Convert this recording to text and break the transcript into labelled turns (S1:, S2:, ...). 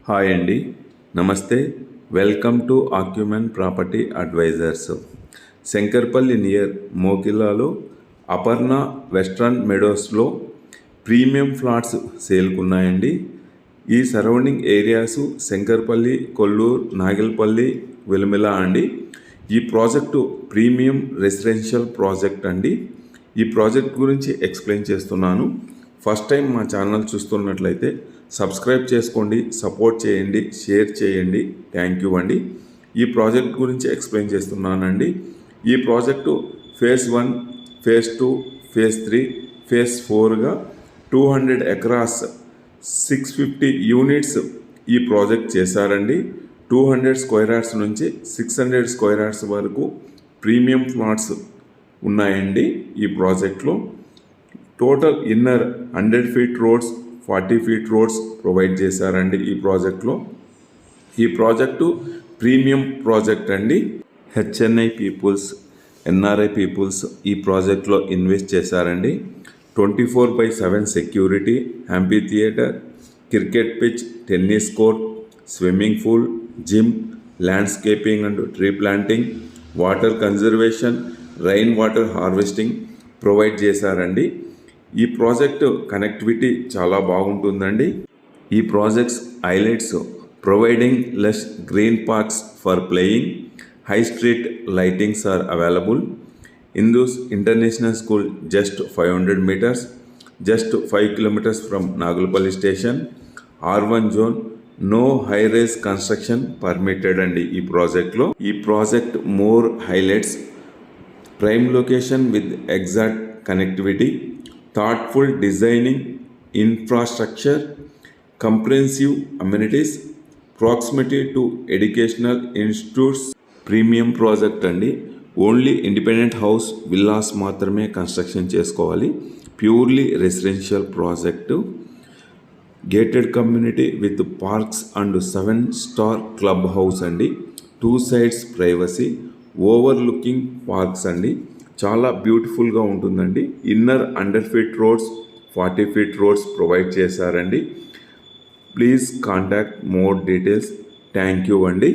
S1: Hi అండి, నమస్తే. Welcome to Acumen property advisors. Shankarpally near మోకిలాలో అపర్ణ వెస్ట్రన్ మెడోస్లో ప్రీమియం ఫ్లాట్స్ సేల్కున్నాయండి. ఈ సరౌండింగ్ ఏరియాసు శంకర్పల్లి, కొల్లూరు, నాగల్పల్లి, వెలుమిల అండి. ఈ ప్రాజెక్టు ప్రీమియం రెసిడెన్షియల్ ప్రాజెక్ట్ అండి. ఈ ప్రాజెక్ట్ గురించి ఎక్స్ప్లెయిన్ చేస్తున్నాను. ఫస్ట్ టైం మా ఛానల్ చూస్తున్నట్లయితే సబ్స్క్రైబ్ చేసుకోండి, సపోర్ట్ చేయండి, షేర్ చేయండి. థ్యాంక్ యూ అండి. ఈ ప్రాజెక్ట్ గురించి ఎక్స్ప్లెయిన్ చేస్తున్నానండి. ఈ project phase 1, phase 2, phase 3, phase 4గా 200 ఎకరాస్ 650 యూనిట్స్ ఈ ప్రాజెక్ట్ చేశారండి. 200 స్క్వేర్ యార్డ్స్ నుంచి 600 స్క్వేర్ యార్డ్స్ వరకు ప్రీమియం ఫ్లాట్స్ ఉన్నాయండి ఈ ప్రాజెక్ట్లో. Total inner 100 feet roads, 40 feet roads provide చేశారండి ఈ ప్రాజెక్ట్లో. ఈ ప్రాజెక్టు ప్రీమియం ప్రాజెక్ట్ అండి. హెచ్ఎన్ఐ పీపుల్స్, ఎన్ఆర్ఐ పీపుల్స్ ఈ ప్రాజెక్ట్లో ఇన్వెస్ట్ చేశారండి. 24/7 security, amphitheatre, cricket pitch, tennis court, swimming pool, gym, landscaping and tree planting, water conservation, rain water harvesting provide చేశారండి. ఈ ప్రాజెక్ట్ కనెక్టివిటీ చాలా బాగుంటుందండి. ఈ projects highlights providing less green parks for playing, high street lightings are available. Indus International School just 500 meters, just 5 kilometers from Nagalpalli station. R1 zone, no high-rise construction permitted అండి ఈ ప్రాజెక్ట్లో. ఈ project more highlights prime location with exact connectivity, thoughtful designing, infrastructure, comprehensive amenities, proximity to educational institutes. Premium project అండి. Only independent house, villas మాత్రమే construction చేసుకోవాలి. Purely residential project. Gated community with parks and 7-స్టార్ club house అండి. 2 sides privacy, ఓవర్లుకింగ్ parks అండి. చాలా బ్యూటిఫుల్గా ఉంటుందండి. Inner 100 feet roads, 40 feet roads provide చేశారండి. Please contact more details. Thank you అండి.